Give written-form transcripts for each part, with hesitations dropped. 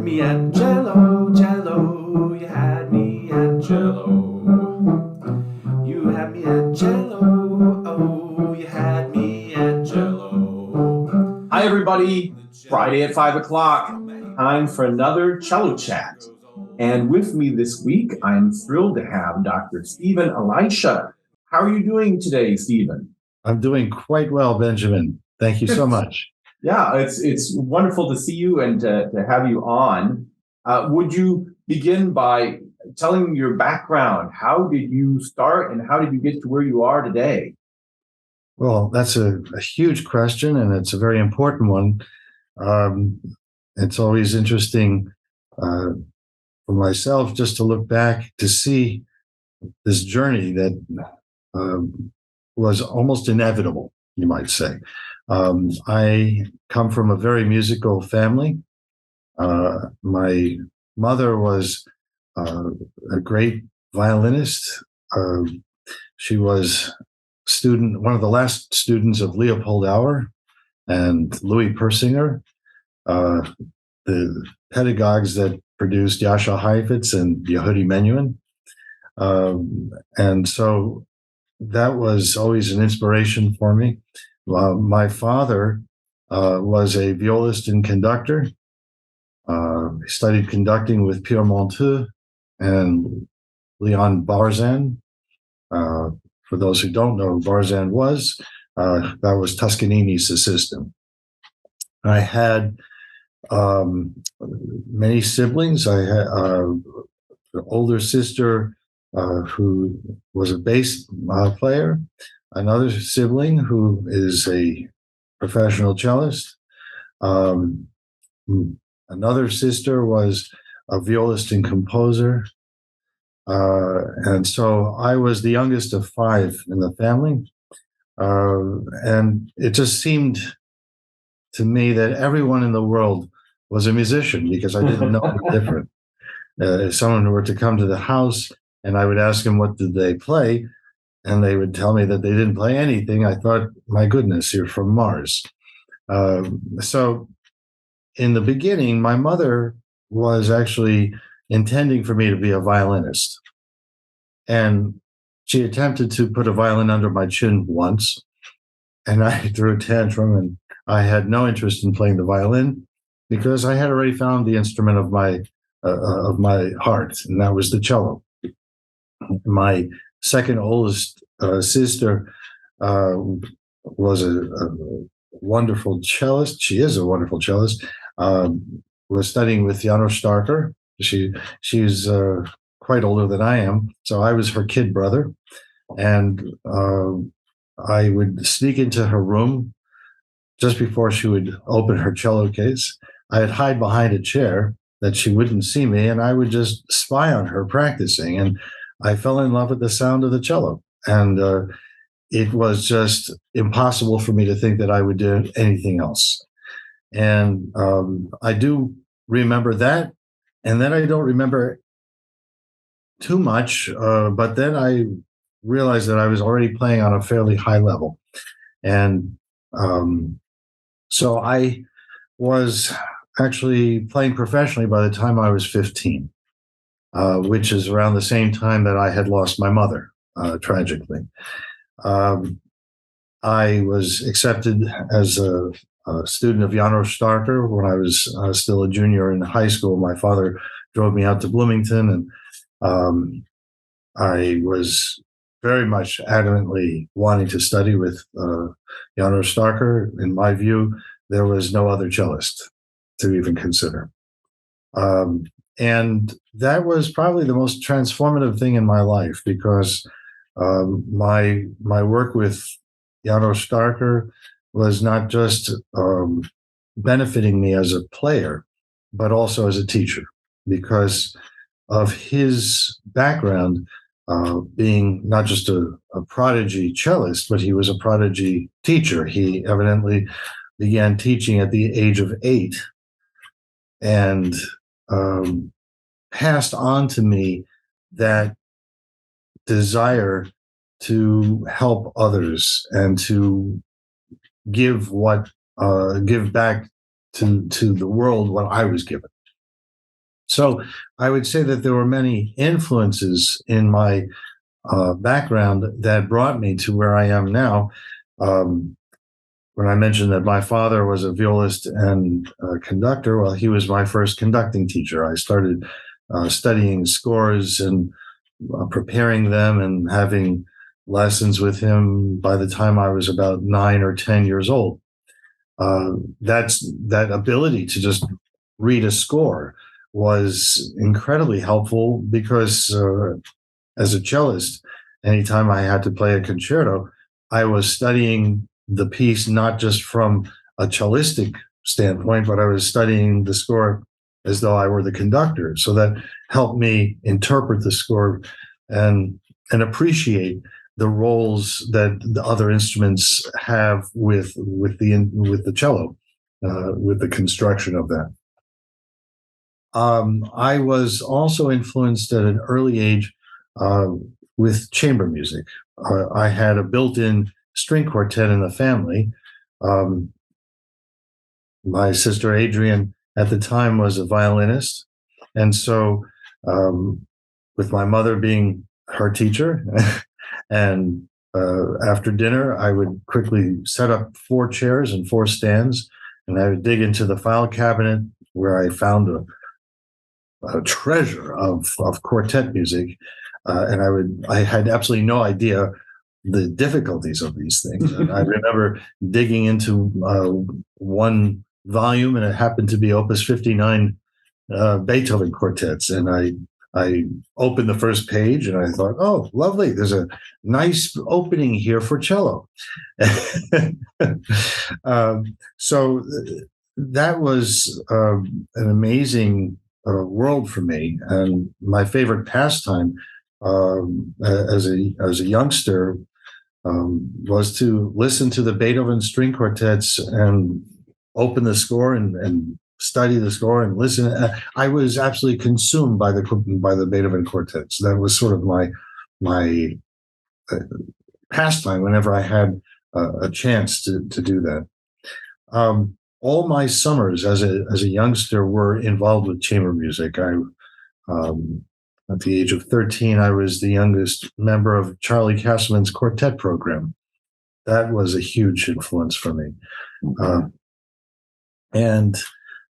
me at Cello, Cello. You had me at Cello. You had me at Cello. Oh, you had me at Cello. Hi, everybody. Friday at 5 o'clock. Time for another Cello Chat. And with me this week, I'm thrilled to have Dr. Adrienne Elisha. How are you doing today, Stephen? I'm doing quite well, Benjamin. Thank you so much. Yeah, it's wonderful to see you and to have you on. Would you begin by telling your background? How did you start and how did you get to where you are today? Well, that's a huge question, and it's a very important one. It's always interesting for myself just to look back to see this journey that was almost inevitable, you might say. I come from a very musical family. My mother was a great violinist. She was one of the last students of Leopold Auer and Louis Persinger, the pedagogues that produced Jascha Heifetz and Yehudi Menuhin. And so that was always an inspiration for me. My father was a violist and conductor. He studied conducting with Pierre Monteux and Leon Barzan. For those who don't know who Barzan was, that was Toscanini's assistant. I had many siblings. I had an older sister who was a bass player, another sibling who is a professional cellist. Another sister was a violist and composer. And so I was the youngest of five in the family. And it just seemed to me that everyone in the world was a musician because I didn't know any different. If someone were to come to the house and I would ask them what did they play, and they would tell me that they didn't play anything, I thought, my goodness, you're from Mars. So in the beginning, my mother was actually intending for me to be a violinist. And she attempted to put a violin under my chin once, and I threw a tantrum, and I had no interest in playing the violin because I had already found the instrument of my heart, and that was the cello. My second oldest sister was a wonderful cellist. She is a wonderful cellist. Was studying with Janos Starker. She's quite older than I am, so I was her kid brother, and I would sneak into her room just before she would open her cello case. I'd hide behind a chair that she wouldn't see me, and I would just spy on her practicing, and I fell in love with the sound of the cello, and it was just impossible for me to think that I would do anything else. And I do remember that, and then I don't remember too much, but then I realized that I was already playing on a fairly high level. And so I was actually playing professionally by the time I was 15, which is around the same time that I had lost my mother, tragically. I was accepted as a student of Janos Starker when I was still a junior in high school. My father drove me out to Bloomington, and I was very much adamantly wanting to study with Janos Starker. In my view, there was no other cellist to even consider. And that was probably the most transformative thing in my life because my work with Janos Starker was not just benefiting me as a player, but also as a teacher because of his background being not just a prodigy cellist, but he was a prodigy teacher. He evidently began teaching at the age of 8 and passed on to me that desire to help others and to give back to the world what I was given. So I would say that there were many influences in my background that brought me to where I am now. When I mentioned that my father was a violist and conductor, well, he was my first conducting teacher. I started studying scores and preparing them and having lessons with him by the time I was about 9 or 10 years old. That ability to just read a score was incredibly helpful because as a cellist, anytime I had to play a concerto, I was studying the piece not just from a cellistic standpoint, but I was studying the score as though I were the conductor. So that helped me interpret the score and appreciate the roles that the other instruments have with the cello, with the construction of that. I was also influenced at an early age with chamber music. I had a built-in string quartet in the family. My sister Adrienne at the time was a violinist. And so with my mother being her teacher, and after dinner, I would quickly set up 4 chairs and 4 stands, and I would dig into the file cabinet where I found a treasure of quartet music. And I had absolutely no idea the difficulties of these things. And I remember digging into one volume, and it happened to be Opus 59 Beethoven quartets. And I opened the first page and I thought, oh, lovely. There's a nice opening here for cello. So that was an amazing world for me. And my favorite pastime as a youngster was to listen to the Beethoven string quartets and open the score and study the score and listen. I was absolutely consumed by the Beethoven quartets. That was sort of my pastime whenever I had a chance to do that. All my summers as a youngster were involved with chamber music. At the age of 13, I was the youngest member of Charlie Castleman's quartet program. That was a huge influence for me. And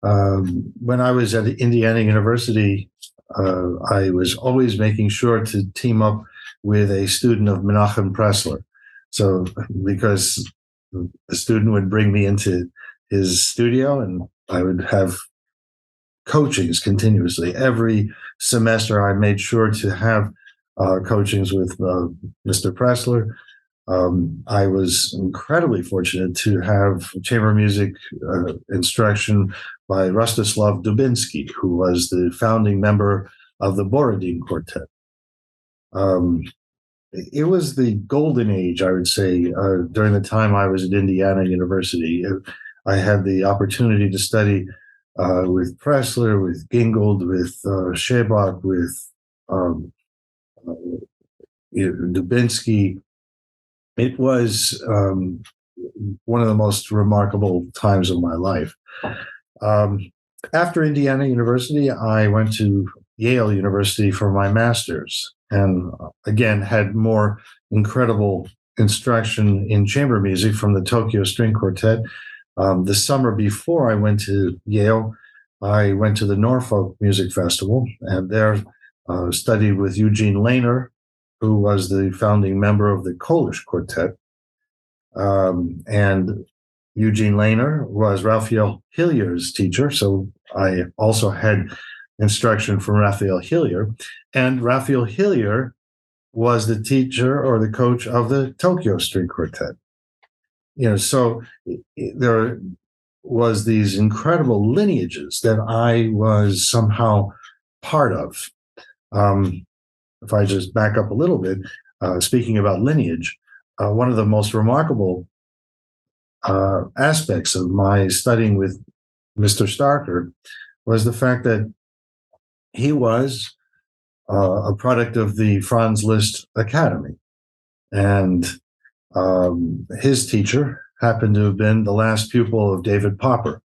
when I was at Indiana University, I was always making sure to team up with a student of Menachem Pressler. So because the student would bring me into his studio and I would have coachings continuously. Every semester, I made sure to have coachings with Mr. Pressler. I was incredibly fortunate to have chamber music instruction by Rostislav Dubinsky, who was the founding member of the Borodin Quartet. It was the golden age, I would say, during the time I was at Indiana University. I had the opportunity to study with Pressler, with Gingold, with Shebach, with Dubinsky. It was one of the most remarkable times of my life. After Indiana University, I went to Yale University for my master's, and again had more incredible instruction in chamber music from the Tokyo String Quartet. The summer before I went to Yale, I went to the Norfolk Music Festival, and there studied with Eugene Lehner, who was the founding member of the Polish Quartet. And Eugene Lehner was Raphael Hillier's teacher, so I also had instruction from Raphael Hillier. And Raphael Hillier was the teacher or the coach of the Tokyo String Quartet. So there was these incredible lineages that I was somehow part of. If I just back up a little bit, speaking about lineage, one of the most remarkable aspects of my studying with Mr. Starker was the fact that he was a product of the Franz Liszt Academy. And his teacher happened to have been the last pupil of David Popper.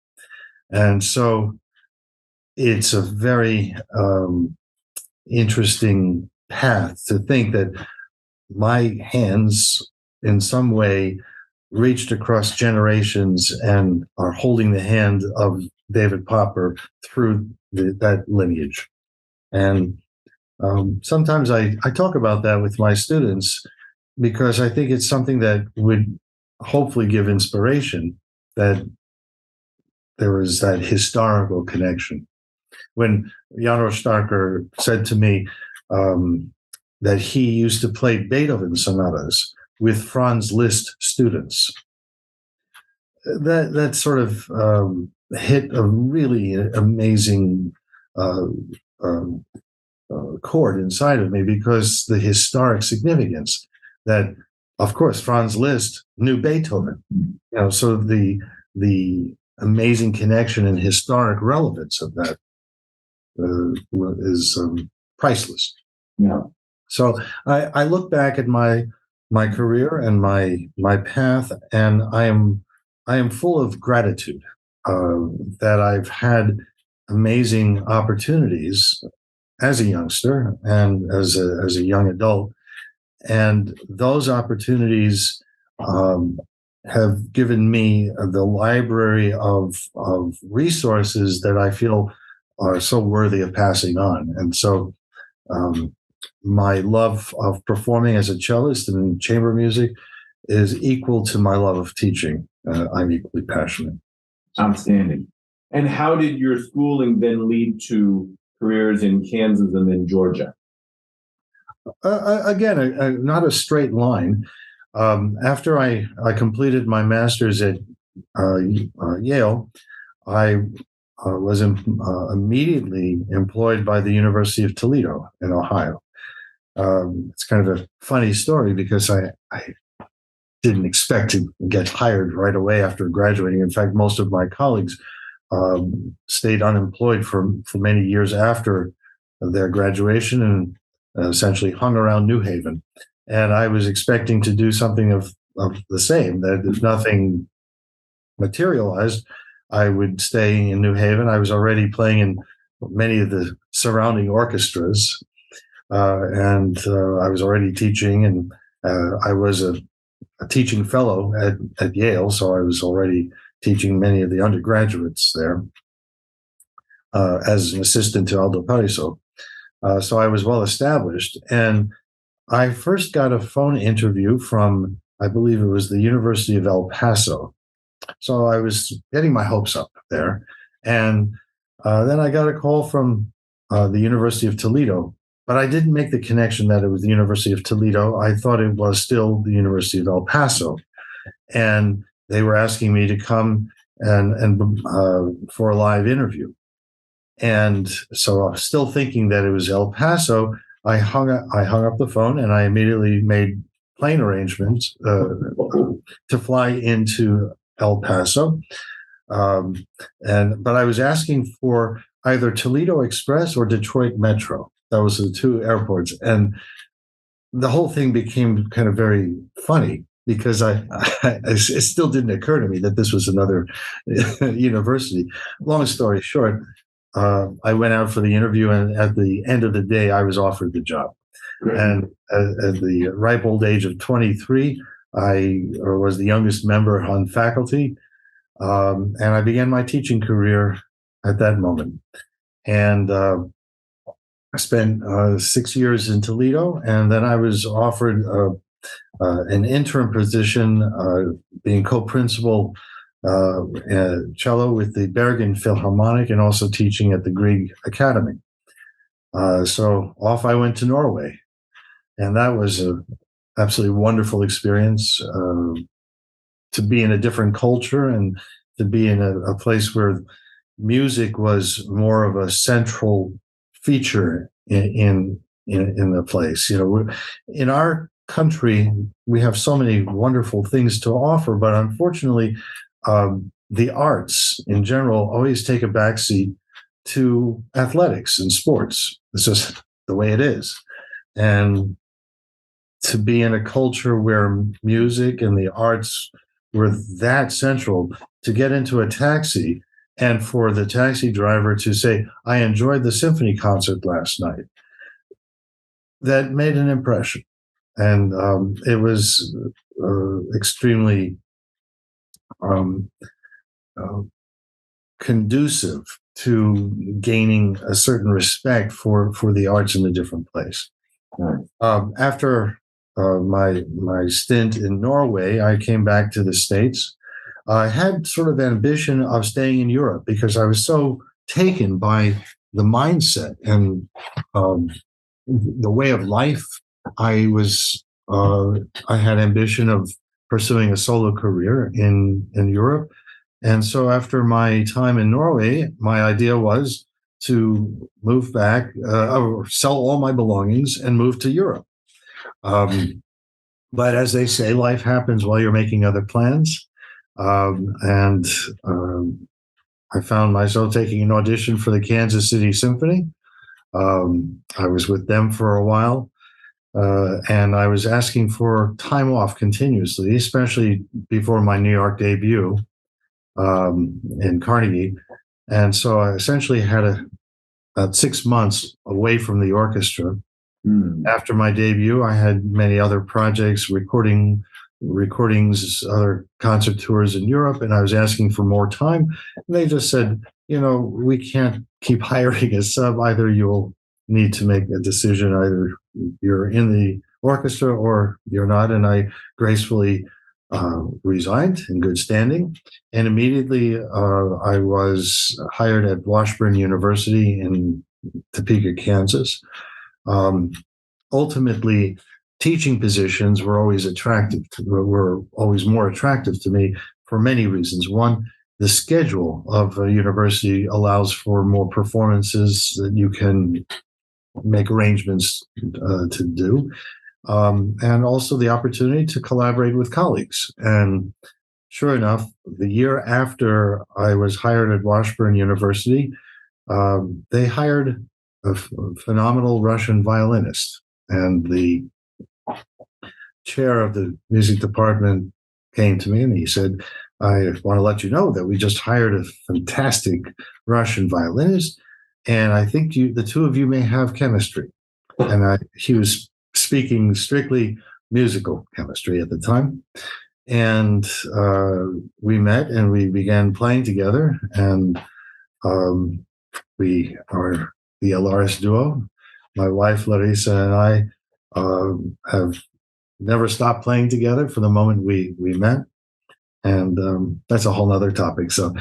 And so it's a very interesting path to think that my hands in some way reached across generations and are holding the hand of David Popper through that lineage. And sometimes I talk about that with my students because I think it's something that would hopefully give inspiration, that there is that historical connection. When Janos Starker said to me that he used to play Beethoven sonatas with Franz Liszt students, that sort of hit a really amazing chord inside of me, because the historic significance that, of course, Franz Liszt knew Beethoven, so the amazing connection and historic relevance of that is priceless. Yeah. So I look back at my career and my path, and I am full of gratitude that I've had amazing opportunities as a youngster and as a young adult, and those opportunities have given me the library of resources that I feel are so worthy of passing on. And so my love of performing as a cellist and in chamber music is equal to my love of teaching. I'm equally passionate. Outstanding. And how did your schooling then lead to careers in Kansas and then Georgia? Again, not a straight line. After I completed my master's at Yale, I was immediately employed by the University of Toledo in Ohio. It's kind of a funny story because I didn't expect to get hired right away after graduating. In fact, most of my colleagues stayed unemployed for many years after their graduation and essentially hung around New Haven. And I was expecting to do something of the same, that if nothing materialized, I would stay in New Haven. I was already playing in many of the surrounding orchestras, and I was already teaching, and I was a teaching fellow at Yale, so I was already teaching many of the undergraduates there as an assistant to Aldo Pariso. So I was well established. And I first got a phone interview from, I believe it was the University of El Paso. So I was getting my hopes up there. And then I got a call from the University of Toledo, but I didn't make the connection that it was the University of Toledo. I thought it was still the University of El Paso. And they were asking me to come and for a live interview. And so I was still thinking that it was El Paso. I hung up the phone, and I immediately made plane arrangements to fly into El Paso. But I was asking for either Toledo Express or Detroit Metro. That was the two airports. And the whole thing became kind of very funny because it still didn't occur to me that this was another university. Long story short, I went out for the interview, and at the end of the day, I was offered the job. Great. And at the ripe old age of 23, I was the youngest member on faculty, and I began my teaching career at that moment. And I spent 6 years in Toledo, and then I was offered an interim position, being co-principal cello with the Bergen Philharmonic, and also teaching at the Grieg Academy. So off I went to Norway, and that was an absolutely wonderful experience to be in a different culture and to be in a place where music was more of a central feature in the place. In our country, we have so many wonderful things to offer, but unfortunately, the arts in general always take a backseat to athletics and sports. It's just the way it is. And to be in a culture where music and the arts were that central, to get into a taxi and for the taxi driver to say, I enjoyed the symphony concert last night, that made an impression. And it was extremely conducive to gaining a certain respect for the arts in a different place. Right. After my stint in Norway, I came back to the States. I had sort of ambition of staying in Europe because I was so taken by the mindset and the way of life. I had ambition of pursuing a solo career in Europe. And so after my time in Norway, my idea was to move back, or sell all my belongings and move to Europe. But as they say, life happens while you're making other plans. And I found myself taking an audition for the Kansas City Symphony. I was with them for a while. And I was asking for time off continuously, especially before my New York debut in Carnegie. And so I essentially had about 6 months away from the orchestra. After my debut, I had many other projects, recordings, other concert tours in Europe, and I was asking for more time. And they just said, we can't keep hiring a sub. Either you'll need to make a decision, either you're in the orchestra or you're not. And I gracefully resigned in good standing. And immediately I was hired at Washburn University in Topeka, Kansas. Ultimately, teaching positions were always more attractive to me for many reasons. One, the schedule of a university allows for more performances that you can make arrangements to do, and also the opportunity to collaborate with colleagues. And sure enough, the year after I was hired at Washburn University, they hired a phenomenal Russian violinist. And the chair of the music department came to me and he said, I want to let you know that we just hired a fantastic Russian violinist, and I think the two of you may have chemistry. And he was speaking strictly musical chemistry at the time. And we met and we began playing together, and we are the Alaris duo. My wife, Larissa, and I have never stopped playing together from the moment we met. And that's a whole nother topic. So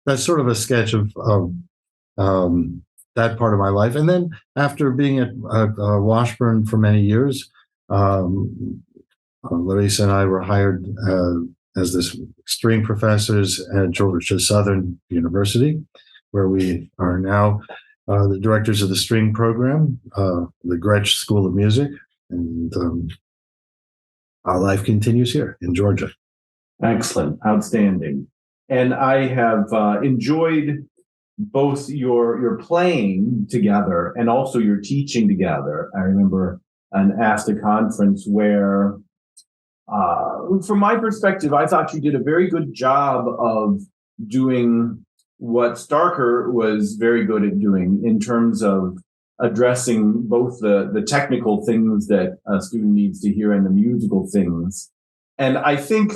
that's sort of a sketch of that part of my life. And then after being at Washburn for many years, Larissa and I were hired as the string professors at Georgia Southern University, where we are now the directors of the string program, the Gretsch School of Music, and our life continues here in Georgia. Excellent. Outstanding. And I have enjoyed both your playing together and also your teaching together. I remember an ASTA conference where, from my perspective, I thought you did a very good job of doing what Starker was very good at doing in terms of addressing both the technical things that a student needs to hear and the musical things. And I think,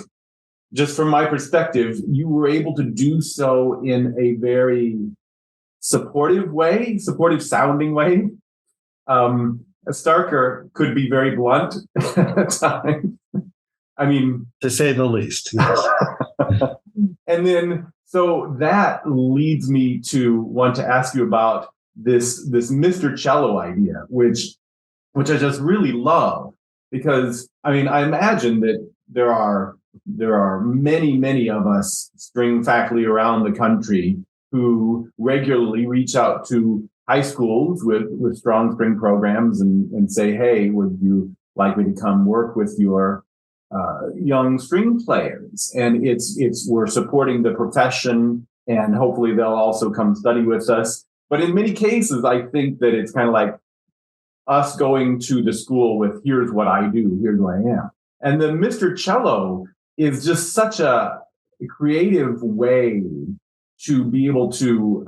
just from my perspective, you were able to do so in a very supportive sounding way. Starker could be very blunt at times. I mean, to say the least. Yes. And then, so that leads me to want to ask you about this Mr. Cello idea, which I just really love, because I mean, I imagine that there are many of us string faculty around the country who regularly reach out to high schools with strong string programs and say, hey, would you like me to come work with your young string players? And we're supporting the profession, and hopefully they'll also come study with us. But in many cases, I think that it's kind of like us going to the school with, here's what I do, here's who I am. And the Mr. Cello is just such a creative way to be able to,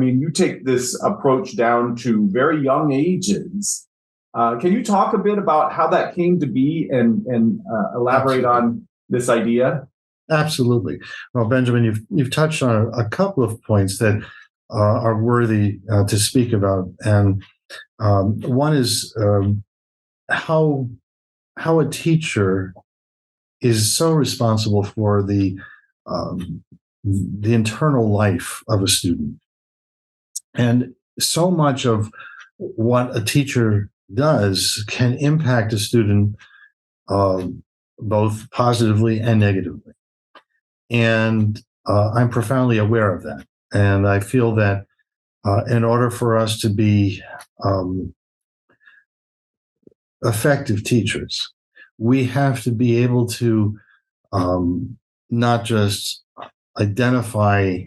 you take this approach down to very young ages. Can you talk a bit about how that came to be and elaborate Absolutely. on this idea? Absolutely. Well, Benjamin, you've touched on a couple of points that are worthy to speak about, and one is how a teacher is so responsible for the internal life of a student, and so much of what a teacher does can impact a student both positively and negatively. And I'm profoundly aware of that. And I feel that in order for us to be effective teachers, we have to be able to not just identify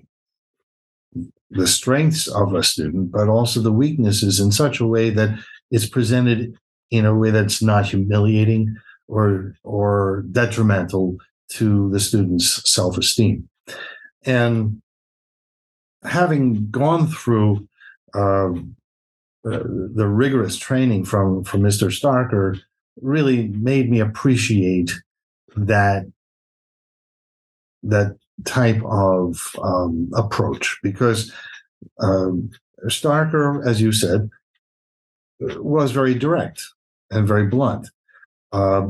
the strengths of a student, but also the weaknesses in such a way that it's presented in a way that's not humiliating or detrimental to the student's self-esteem. And having gone through the rigorous training from Mr. Starker really made me appreciate that type of approach, because Starker, as you said, was very direct and very blunt.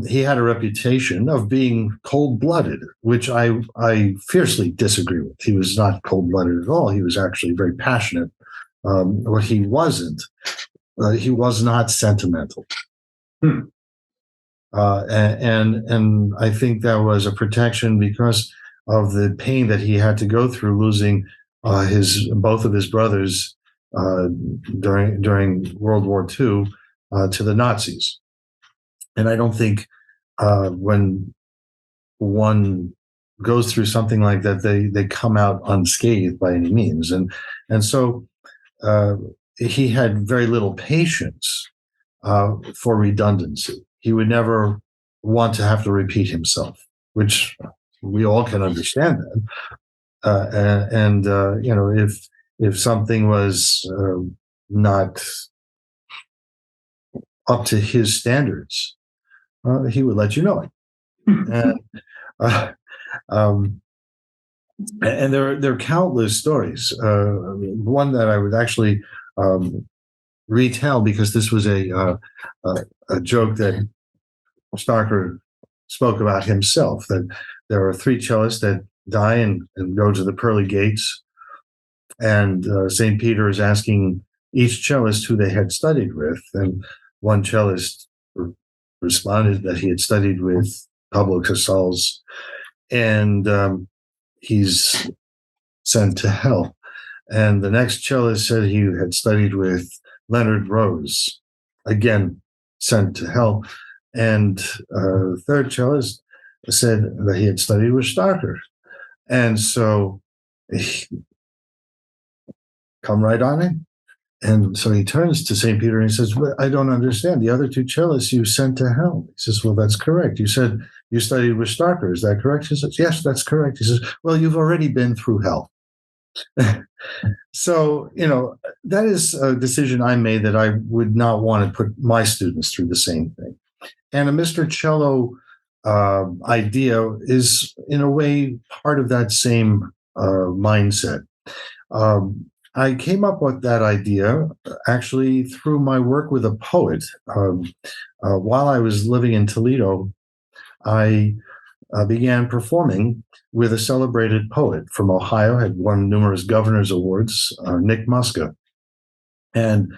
He had a reputation of being cold-blooded, which I fiercely disagree with. He was not cold-blooded at all. He was actually very passionate. What he wasn't, he was not sentimental. And I think that was a protection because of the pain that he had to go through losing both of his brothers during World War II to the Nazis. And I don't think when one goes through something like that, they come out unscathed by any means. And so he had very little patience for redundancy. He would never want to have to repeat himself, which we all can understand that. If something was not up to his standards, he would let you know it. And there are countless stories. One that I would actually retell, because this was a joke that Starker spoke about himself, that there are 3 cellists that die and go to the pearly gates, and St. Peter is asking each cellist who they had studied with, and one cellist responded that he had studied with Pablo Casals, and he's sent to hell. And the next cellist said he had studied with Leonard Rose, again sent to hell. And third cellist said that he had studied with Starker. And so come right on in. And so he turns to St. Peter and he says, well, I don't understand. The other 2 cellists you sent to hell. He says, well, that's correct. You said you studied with Starker. Is that correct? He says, yes, that's correct. He says, well, you've already been through hell. So, that is a decision I made, that I would not want to put my students through the same thing. And a Mr. Cello idea is, in a way, part of that same mindset. I came up with that idea actually through my work with a poet. While I was living in Toledo, I began performing with a celebrated poet from Ohio, had won numerous governor's awards, Nick Muska. And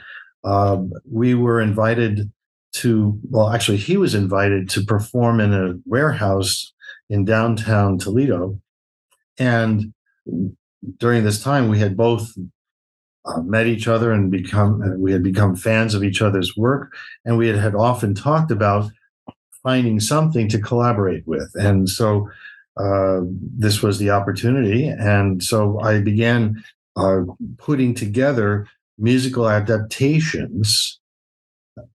we were invited he was invited to perform in a warehouse in downtown Toledo. And during this time, we had both met each other and we had become fans of each other's work. And we had often talked about finding something to collaborate with. And so this was the opportunity. And so I began putting together musical adaptations,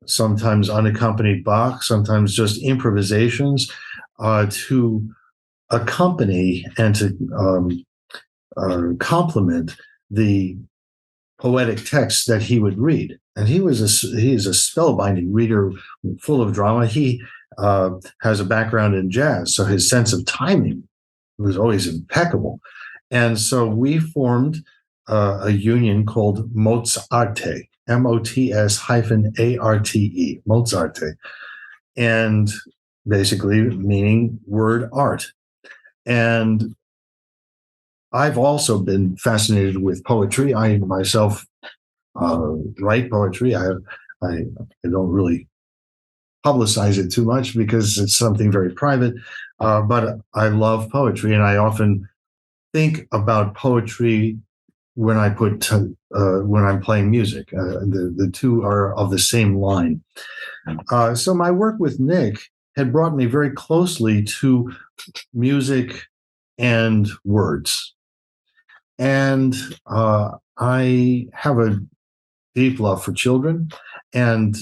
sometimes unaccompanied Bach, sometimes just improvisations, to accompany and to complement the poetic text that he would read. And he is a spellbinding reader, full of drama. He has a background in jazz, so his sense of timing was always impeccable. And so we formed a union called Mozarte, MOTS-ARTE, Mozarte, and basically meaning word art. And I've also been fascinated with poetry. I myself write poetry. I don't really publicize it too much because it's something very private, but I love poetry, and I often think about poetry when when I'm playing music. The two are of the same line. So my work with Nick had brought me very closely to music and words. And I have a deep love for children. And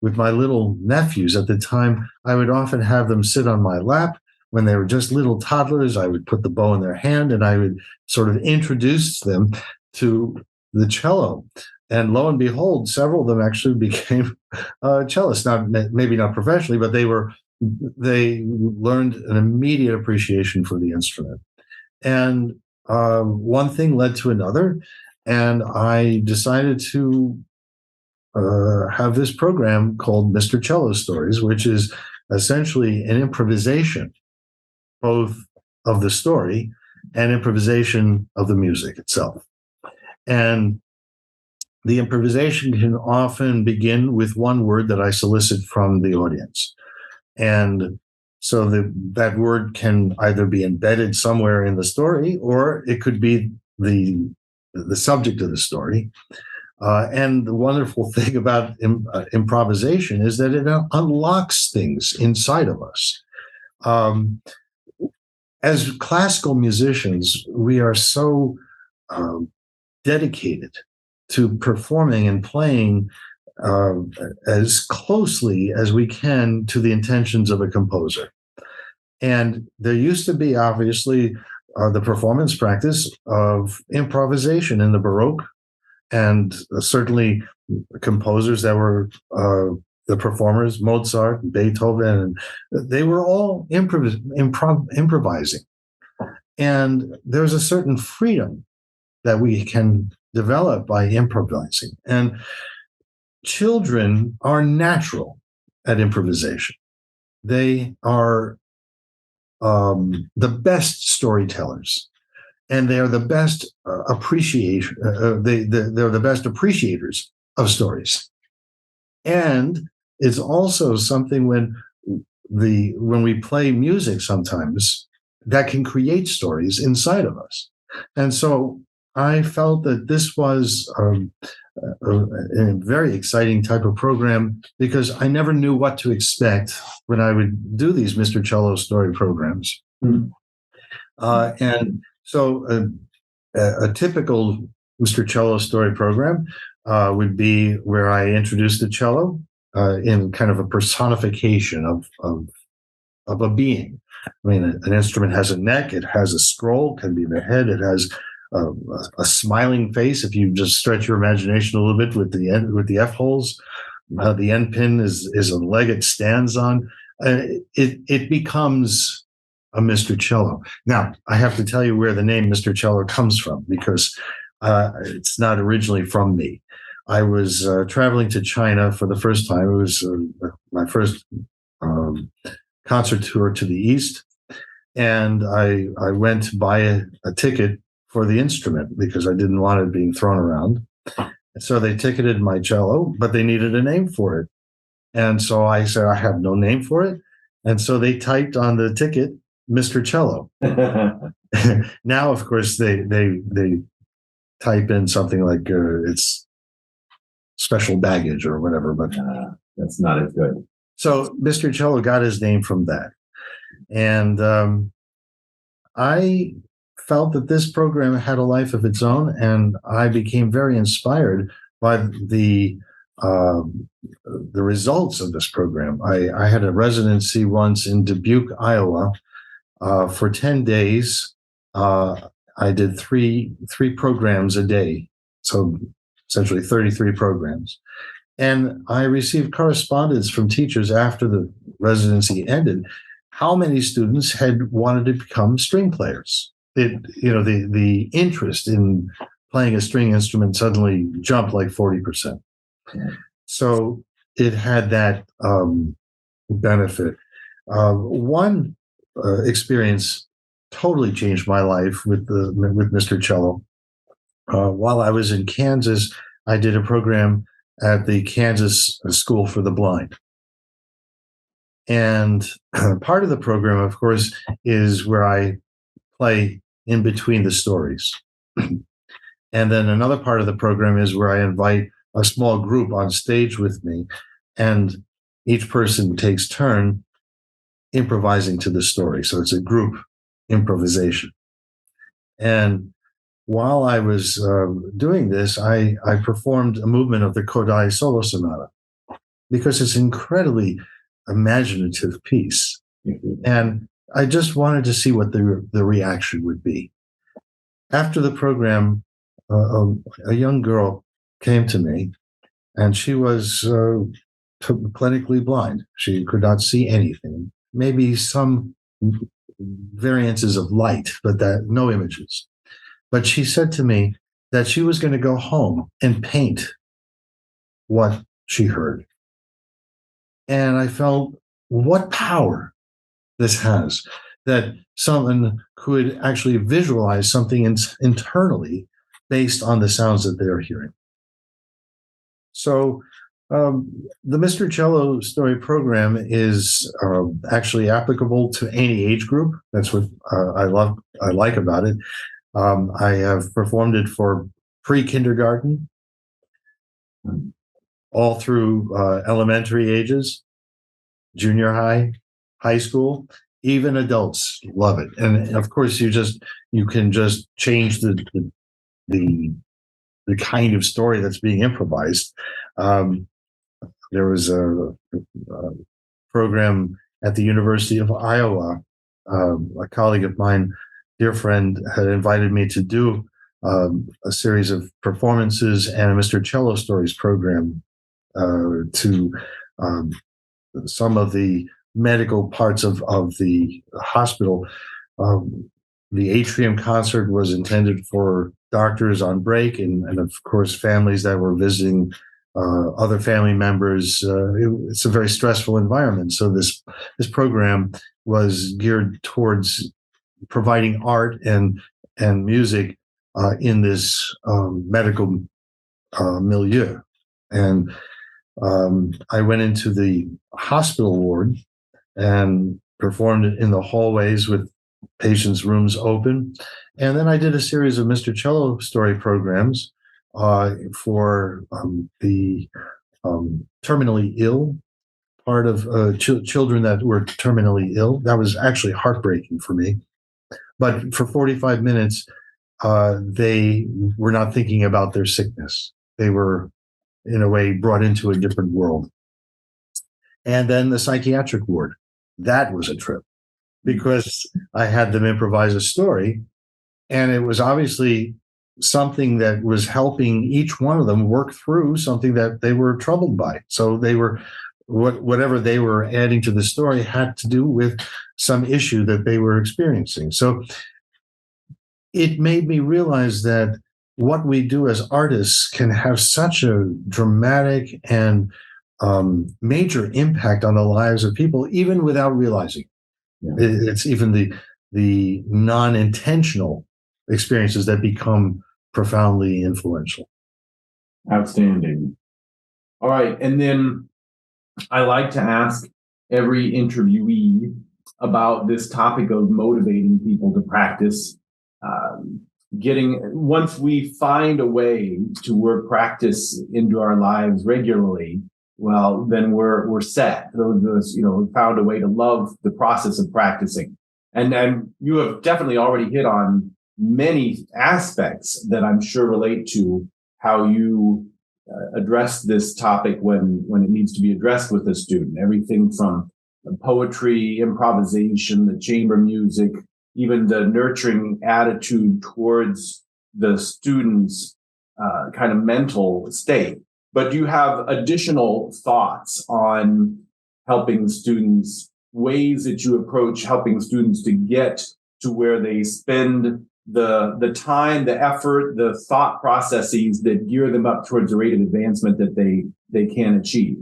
with my little nephews at the time, I would often have them sit on my lap. When they were just little toddlers, I would put the bow in their hand and I would sort of introduce them to the cello. And lo and behold, several of them actually became cellists. Maybe not professionally, but they learned an immediate appreciation for the instrument. And one thing led to another, and I decided to have this program called Mr. Cello Stories, which is essentially an improvisation, both of the story and improvisation of the music itself. And the improvisation can often begin with one word that I solicit from the audience. And so that word can either be embedded somewhere in the story, or it could be the subject of the story. And the wonderful thing about improvisation is that it unlocks things inside of us. As classical musicians, we are so dedicated to performing and playing as closely as we can to the intentions of a composer. And there used to be, obviously, the performance practice of improvisation in the Baroque, and certainly composers that were the performers, Mozart, Beethoven, they were all improvising. And there's a certain freedom that we can develop by improvising. And children are natural at improvisation. They are the best storytellers, and they are the best they're the best appreciators of stories. And it's also something when we play music sometimes that can create stories inside of us. And so I felt that this was a very exciting type of program, because I never knew what to expect when I would do these Mr. Cello story programs. Mm-hmm. And so a typical Mr. Cello story program would be where I introduce the cello in kind of a personification of a being. I mean, an instrument has a neck, it has a scroll, can be the head, it has a smiling face. If you just stretch your imagination a little bit with the F holes, the end pin is a leg it stands on. It becomes a Mr. Cello. Now, I have to tell you where the name Mr. Cello comes from, because it's not originally from me. I was traveling to China for the first time. It was my first concert tour to the East. And I went to buy a ticket for the instrument because I didn't want it being thrown around. And so they ticketed my cello, but they needed a name for it. And so I said, I have no name for it. And so they typed on the ticket, Mr. Cello. Now, of course, they type in something like it's special baggage or whatever, but that's not as good. So Mr. Cello got his name from that. And I felt that this program had a life of its own, and I became very inspired by the results of this program. I had a residency once in Dubuque, Iowa, For 10 days, I did three programs a day, so essentially 33 programs. And I received correspondence from teachers after the residency ended, how many students had wanted to become string players. The interest in playing a string instrument suddenly jumped like 40%. So it had that benefit. One experience totally changed my life with Mr. Cello. While I was in Kansas, I did a program at the Kansas School for the Blind. And part of the program, of course, is where I play in between the stories. And then another part of the program is where I invite a small group on stage with me, and each person takes turn improvising to the story. So it's a group improvisation. And while I was doing this, I performed a movement of the Kodai Solo Sonata because it's an incredibly imaginative piece. And I just wanted to see what the reaction would be. After the program, a young girl came to me, and she was clinically blind. She could not see anything, maybe some variances of light, but no images. But she said to me that she was going to go home and paint what she heard. And I felt what power this has, that someone could actually visualize something internally based on the sounds that they're hearing. So the Mr. Cello Story program is actually applicable to any age group. That's what I like about it. I have performed it for pre-kindergarten, all through elementary ages, junior high, high school, even adults love it. And of course, you can just change the kind of story that's being improvised. There was a program at the University of Iowa. A colleague of mine, dear friend, had invited me to do a series of performances and a Mr. Cello Stories program to some of the medical parts of the hospital. The atrium concert was intended for doctors on break and of course, families that were visiting other family members. It's a very stressful environment. So this program was geared towards providing art and music in this medical milieu. And I went into the hospital ward and performed in the hallways with patients' rooms open. And then I did a series of Mr. Cello Story programs for the terminally ill part of children that were terminally ill. That was actually heartbreaking for me. But for 45 minutes, they were not thinking about their sickness. They were, in a way, brought into a different world. And then the psychiatric ward. That was a trip because I had them improvise a story, and it was obviously something that was helping each one of them work through something that they were troubled by. So they were, whatever they were adding to the story had to do with some issue that they were experiencing. So it made me realize that what we do as artists can have such a dramatic and major impact on the lives of people, even without realizing. Yeah. It's even the non-intentional experiences that become profoundly influential. Outstanding. All right. And then I like to ask every interviewee about this topic of motivating people to practice. Once we find a way to work practice into our lives regularly, well, then we're set. Those of us, we found a way to love the process of practicing. And you have definitely already hit on many aspects that I'm sure relate to how you address this topic when it needs to be addressed with a student. Everything from poetry, improvisation, the chamber music, even the nurturing attitude towards the students' kind of mental state. But do you have additional thoughts on helping students, ways that you approach helping students to get to where they spend the time, the effort, the thought processes that gear them up towards the rate of advancement that they can achieve?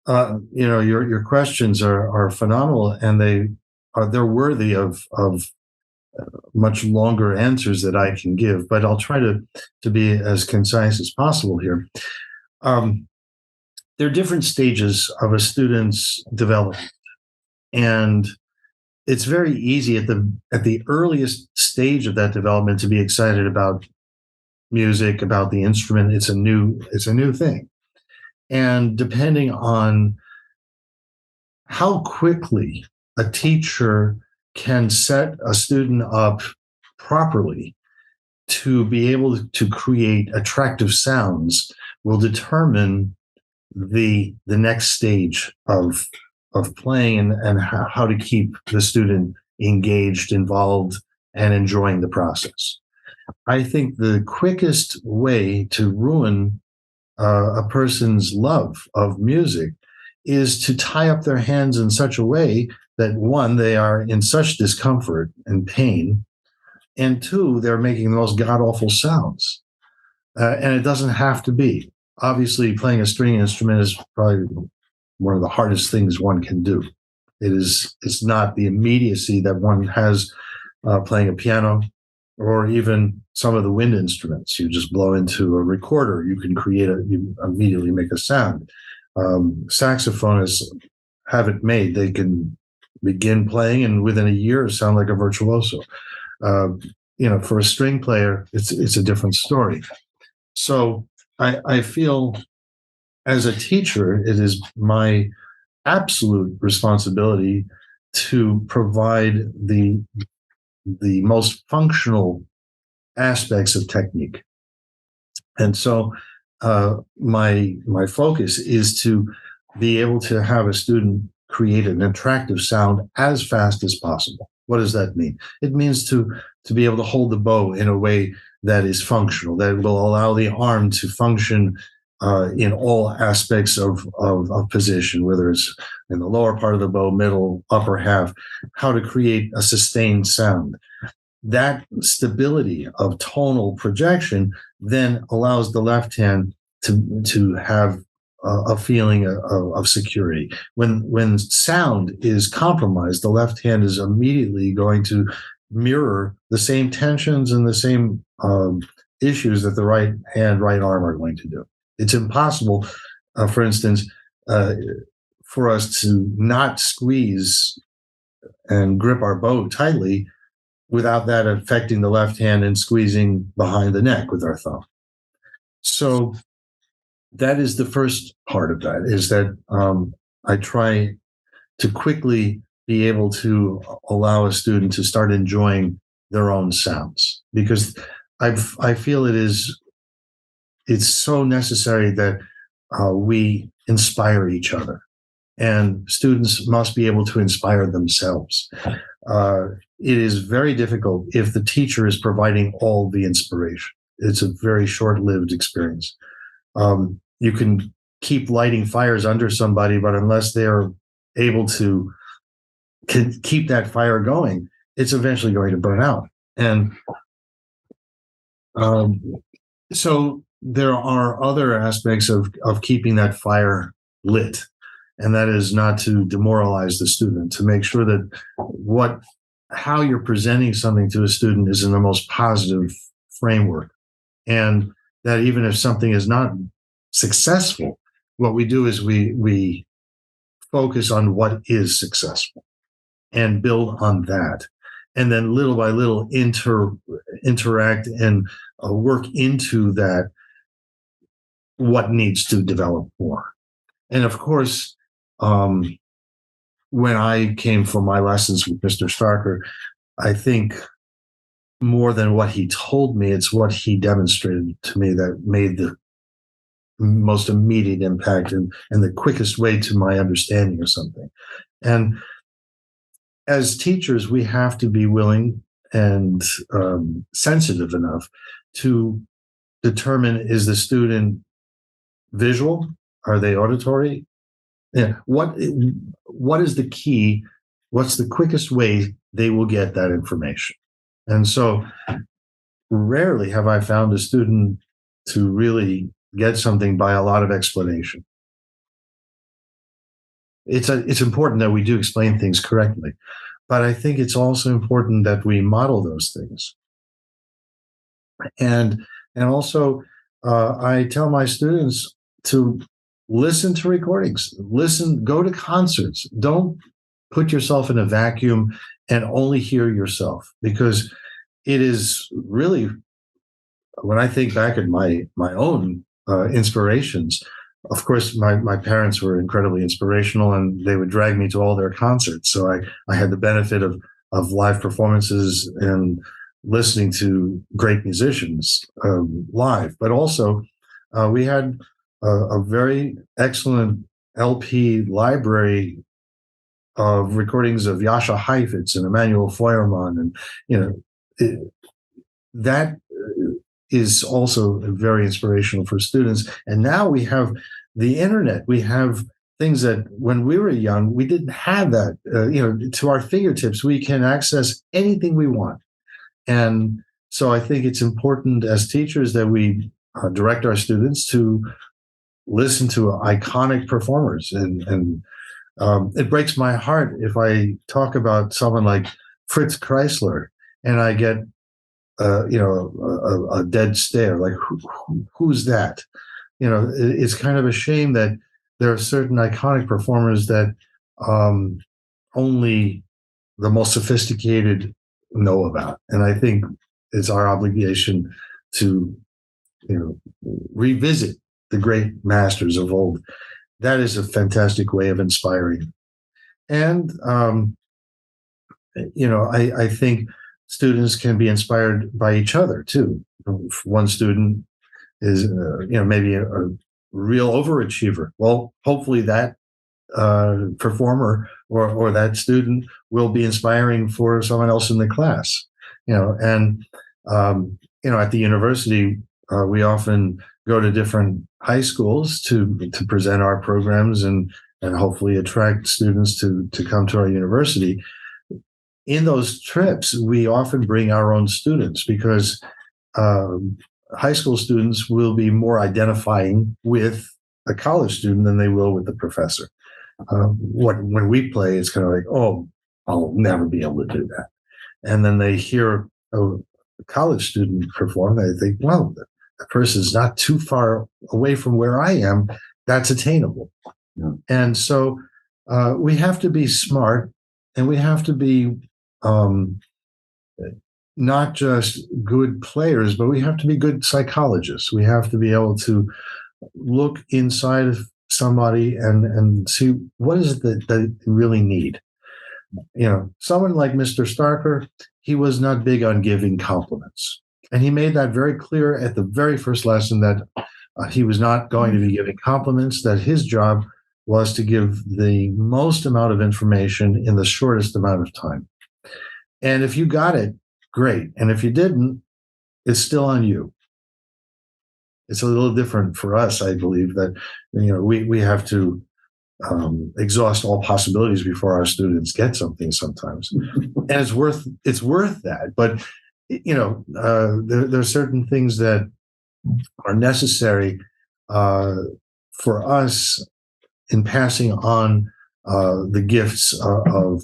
Your questions are phenomenal, and they're worthy of much longer answers that I can give, but I'll try to be as concise as possible here. There are different stages of a student's development, and it's very easy at the earliest stage of that development to be excited about music, about the instrument. It's a new thing. And depending on how quickly a teacher can set a student up properly to be able to create attractive sounds will determine the next stage of playing and how to keep the student engaged, involved, and enjoying the process. I think the quickest way to ruin a person's love of music is to tie up their hands in such a way that, one, they are in such discomfort and pain, and two, they're making the most god-awful sounds. And it doesn't have to be. Obviously, playing a string instrument is probably one of the hardest things one can do. It's not the immediacy that one has playing a piano or even some of the wind instruments. You just blow into a recorder, you immediately make a sound. Saxophonists have it made. They can begin playing and within a year sound like a virtuoso. For a string player, it's a different story. So I feel as a teacher, it is my absolute responsibility to provide the most functional aspects of technique. And so my focus is to be able to have a student create an attractive sound as fast as possible. What does that mean? It means to be able to hold the bow in a way that is functional, that will allow the arm to function in all aspects of position, whether it's in the lower part of the bow, middle, upper half, how to create a sustained sound. That stability of tonal projection then allows the left hand to have a feeling of security. When sound is compromised, the left hand is immediately going to mirror the same tensions and the same issues that the right hand, right arm are going to do. It's impossible, for instance, for us to not squeeze and grip our bow tightly without that affecting the left hand and squeezing behind the neck with our thumb. So that is the first part of that, is that I try to quickly be able to allow a student to start enjoying their own sounds, because I feel it's so necessary that we inspire each other, and students must be able to inspire themselves. It is very difficult if the teacher is providing all the inspiration. It's a very short-lived experience. You can keep lighting fires under somebody, but unless they're able to keep that fire going, it's eventually going to burn out. And so there are other aspects of keeping that fire lit, and that is not to demoralize the student, to make sure that how you're presenting something to a student is in the most positive framework, and that even if something is not successful, what we do is we focus on what is successful and build on that, and then little by little interact and work into that what needs to develop more. And of course, when I came for my lessons with Mr. Starker, I think more than what he told me, it's what he demonstrated to me that made most immediate impact and the quickest way to my understanding of something. And as teachers, we have to be willing and sensitive enough to determine, is the student visual? Are they auditory? Yeah. What is the key? What's the quickest way they will get that information? And so rarely have I found a student to really get something by a lot of explanation. It's important that we do explain things correctly, but I think it's also important that we model those things. And also, I tell my students to listen to recordings, go to concerts. Don't put yourself in a vacuum and only hear yourself, because it is really, when I think back at my own inspirations, of course, my parents were incredibly inspirational, and they would drag me to all their concerts. So I had the benefit of live performances and listening to great musicians live. But also, we had a very excellent LP library of recordings of Jascha Heifetz and Emanuel Feuermann, and that is also very inspirational for students. And now we have the internet. We have things that when we were young, we didn't have that. To our fingertips, we can access anything we want. And so I think it's important as teachers that we direct our students to listen to iconic performers. And it breaks my heart if I talk about someone like Fritz Kreisler and I get a dead stare, like who's that? It's kind of a shame that there are certain iconic performers that only the most sophisticated know about. And I think it's our obligation to, revisit the great masters of old. That is a fantastic way of inspiring. And, I think students can be inspired by each other too. If one student is, maybe a real overachiever, well, hopefully that performer or that student will be inspiring for someone else in the class. And at the university, we often go to different high schools to present our programs and hopefully attract students to come to our university. In those trips, we often bring our own students because high school students will be more identifying with a college student than they will with the professor. When we play, it's kind of like, oh, I'll never be able to do that. And then they hear a college student perform, they think, well, the person's not too far away from where I am. That's attainable. Yeah. And so we have to be smart, and we have to be not just good players, but we have to be good psychologists. We have to be able to look inside of somebody and see what is it that they really need. Someone like Mr. Starker, he was not big on giving compliments. And he made that very clear at the very first lesson that he was not going to be giving compliments, that his job was to give the most amount of information in the shortest amount of time. And if you got it, great. And if you didn't, it's still on you. It's a little different for us, I believe, that we have to exhaust all possibilities before our students get something sometimes. And it's worth that. But there are certain things that are necessary for us in passing on the gifts of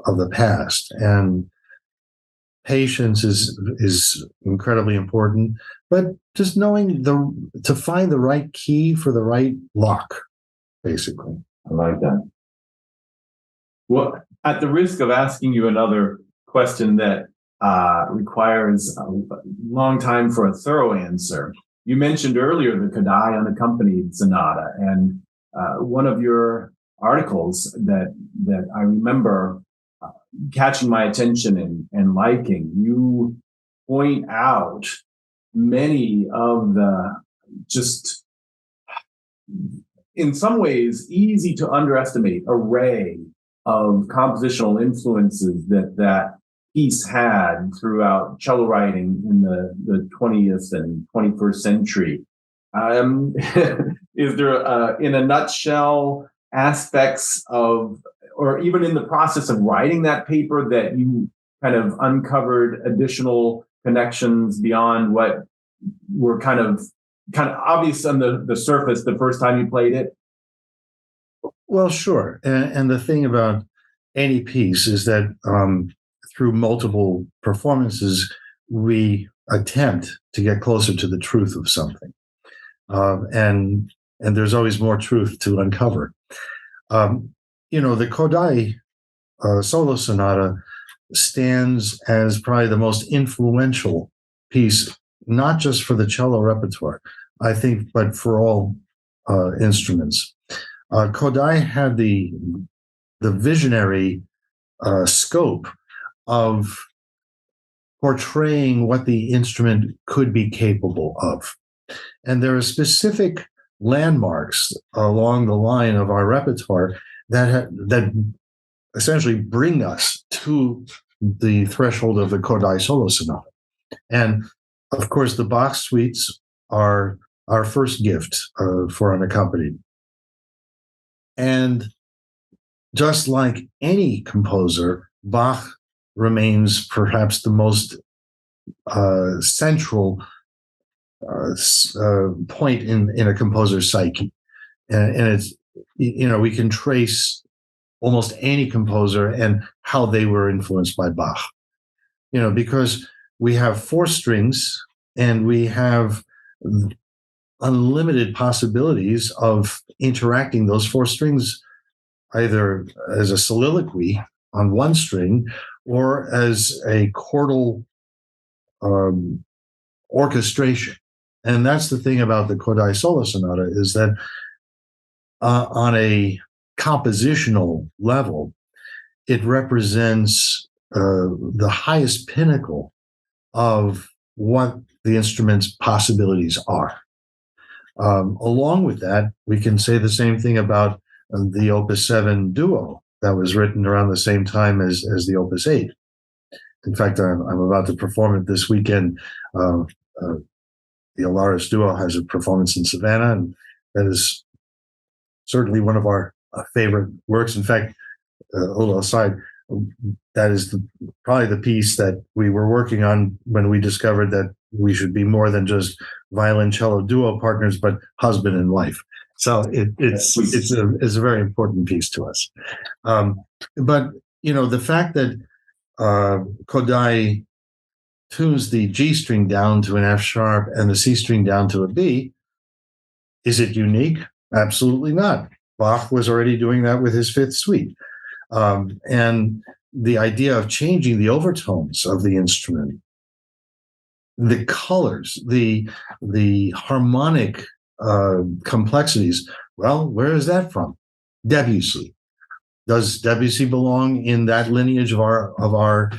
the past. And patience is incredibly important, but just knowing to find the right key for the right lock, basically. I like that. Well, at the risk of asking you another question that requires a long time for a thorough answer, you mentioned earlier the Kodály unaccompanied sonata, and one of your articles that I remember catching my attention and liking, you point out many of the just in some ways, easy to underestimate array of compositional influences that piece had throughout cello writing in the 20th and 21st century. Is there, in a nutshell, aspects of, or even in the process of writing that paper, that you kind of uncovered additional connections beyond what were kind of obvious on the surface the first time you played it? Well, sure. And the thing about any piece is that through multiple performances, we attempt to get closer to the truth of something. And there's always more truth to uncover. The Kodai solo sonata stands as probably the most influential piece, not just for the cello repertoire, I think, but for all instruments. Kodai had the visionary scope of portraying what the instrument could be capable of. And there are specific landmarks along the line of our repertoire that essentially bring us to the threshold of the Kodai solo sonata. And of course, the Bach suites are our first gift for unaccompanied. And just like any composer, Bach remains perhaps the most central point in a composer's psyche. And it's, we can trace almost any composer and how they were influenced by Bach. Because we have four strings and we have unlimited possibilities of interacting those four strings either as a soliloquy on one string or as a chordal orchestration. And that's the thing about the Kodai solo sonata, is that on a compositional level, it represents the highest pinnacle of what the instrument's possibilities are. Along with that, we can say the same thing about the Opus 7 duo that was written around the same time as the Opus 8. In fact, I'm about to perform it this weekend. The Alaris duo has a performance in Savannah, and that is certainly one of our favorite works. In fact, a little aside, that is probably the piece that we were working on when we discovered that we should be more than just violin-cello duo partners, but husband and wife. So it's a very important piece to us. But the fact that Kodai tunes the G string down to an F sharp and the C string down to a B, is it unique? Absolutely not. Bach was already doing that with his fifth suite. And the idea of changing the overtones of the instrument, the colors, the harmonic complexities, well, where is that from? Debussy. Does Debussy belong in that lineage of our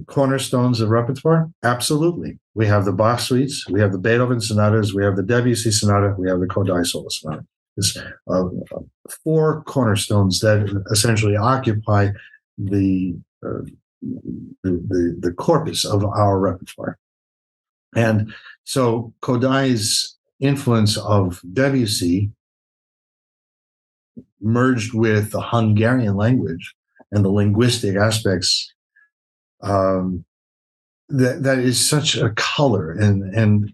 cornerstones of repertoire? Absolutely. We have the Bach suites, we have the Beethoven sonatas, we have the Debussy sonata, we have the Kodai solo sonata. It's four cornerstones that essentially occupy the corpus of our repertoire. And so Kodai's influence of Debussy merged with the Hungarian language and the linguistic aspects, that is such a color, and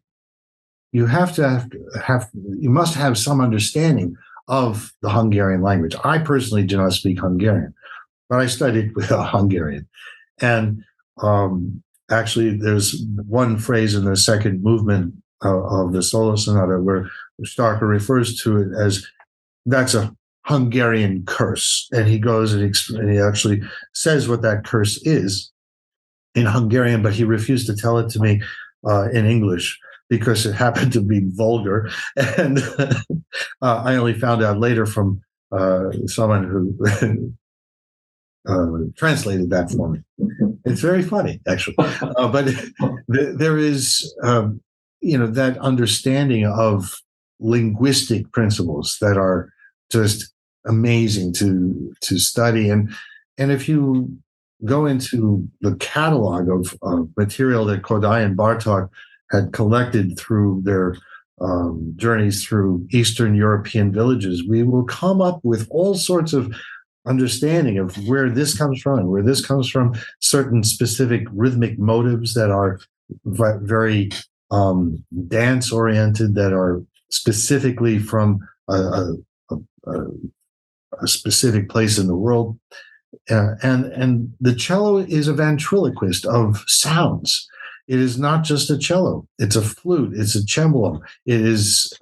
you you must have some understanding of the Hungarian language. I personally do not speak Hungarian, but I studied with a Hungarian. And actually, there's one phrase in the second movement of the solo sonata where Starker refers to it as, that's a Hungarian curse. And he goes and he actually says what that curse is in Hungarian, but he refused to tell it to me in English because it happened to be vulgar. And I only found out later from someone who translated that for me. It's very funny, actually. But there is, that understanding of linguistic principles that are just amazing to study. And if you go into the catalog of material that Kodai and Bartók had collected through their journeys through Eastern European villages, we will come up with all sorts of understanding of where this comes from and where this comes from, certain specific rhythmic motives that are very dance oriented, that are specifically from a specific place in the world. And the cello is a ventriloquist of sounds. It is not just a cello. It's a flute. It's a cembalo. It is,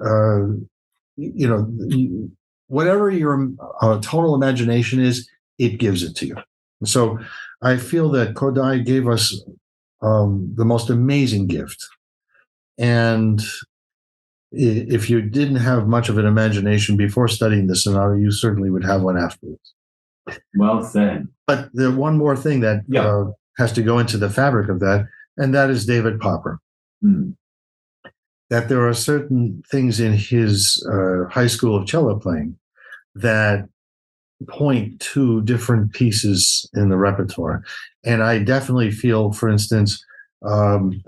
whatever your total imagination is, it gives it to you. So I feel that Kodai gave us the most amazing gift. And if you didn't have much of an imagination before studying the sonata, you certainly would have one afterwards. Well said. But the one more thing that has to go into the fabric of that, and that is David Popper. Mm. That there are certain things in his high school of cello playing that point to different pieces in the repertoire. And I definitely feel, for instance, the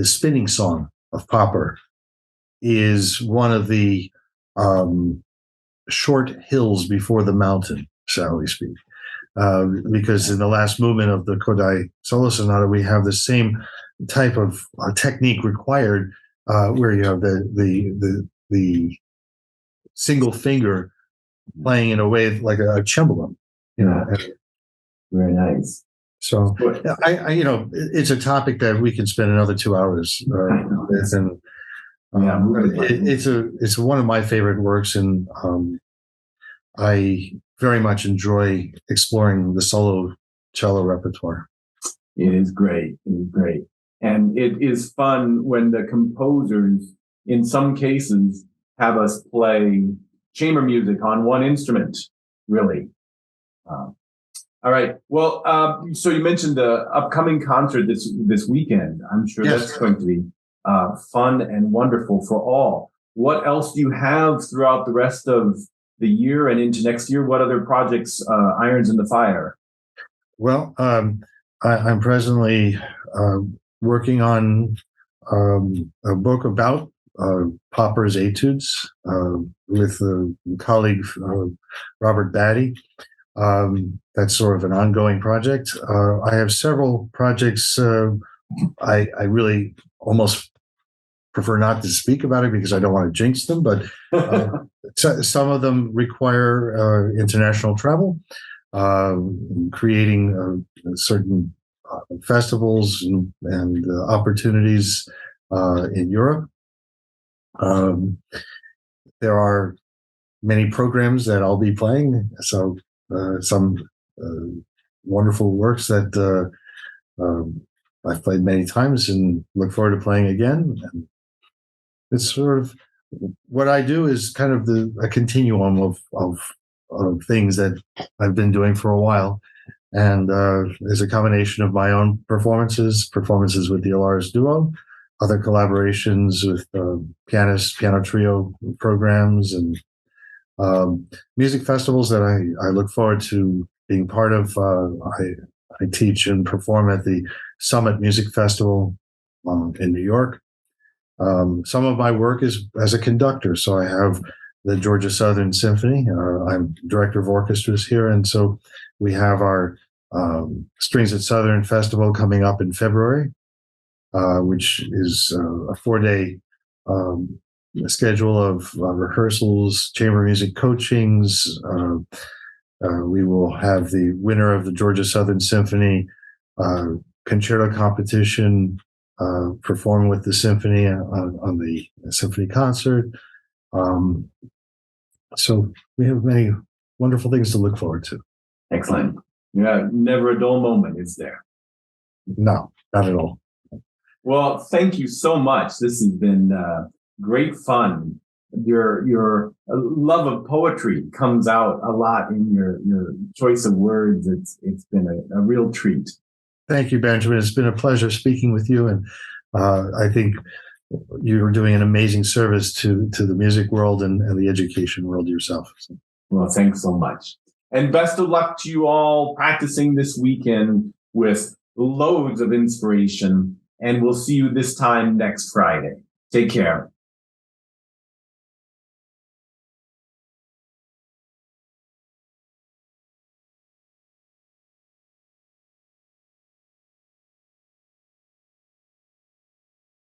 spinning song of Popper is one of the short hills before the mountain, shall we speak. Because in the last movement of the Kodai solo sonata, we have the same type of technique required, where you have the single finger playing in a way like a cembalo. Very nice. So, it's a topic that we can spend another 2 hours with, and it's one of my favorite works, and I very much enjoy exploring the solo cello repertoire. It is great. It is great. And it is fun when the composers, in some cases, have us play chamber music on one instrument, really. All right. Well, so you mentioned the upcoming concert this weekend. I'm sure that's going to be fun and wonderful for all. What else do you have throughout the rest of the year and into next year? What other projects, irons in the fire? Well, I'm presently working on a book about Popper's etudes with a colleague, Robert Batty. That's sort of an ongoing project. I have several projects. I really almost prefer not to speak about it because I don't want to jinx them, but some of them require international travel, creating certain festivals and opportunities in Europe. There are many programs that I'll be playing, so some wonderful works that I've played many times and look forward to playing again. And it's sort of what I do is kind of a continuum of things that I've been doing for a while. And there's a combination of my own performances with the Alaris Duo, other collaborations with pianists, piano trio programs, and music festivals that I look forward to being part of. I teach and perform at the Summit Music Festival in New York. Some of my work is as a conductor, so I have the Georgia Southern Symphony. I'm director of orchestras here, and so we have our Strings at Southern Festival coming up in February, which is a 4-day schedule of rehearsals, chamber music coachings. We will have the winner of the Georgia Southern Symphony concerto competition perform with the symphony on the symphony concert. So we have many wonderful things to look forward to. Excellent. Yeah, never a dull moment, is there? No, not at all. Well, thank you so much. This has been great fun. Your love of poetry comes out a lot in your choice of words. It's been a real treat. Thank you, Benjamin. It's been a pleasure speaking with you, and I think you're doing an amazing service to the music world and the education world yourself. So. Well, thanks so much. And best of luck to you all practicing this weekend with loads of inspiration. And we'll see you this time next Friday. Take care.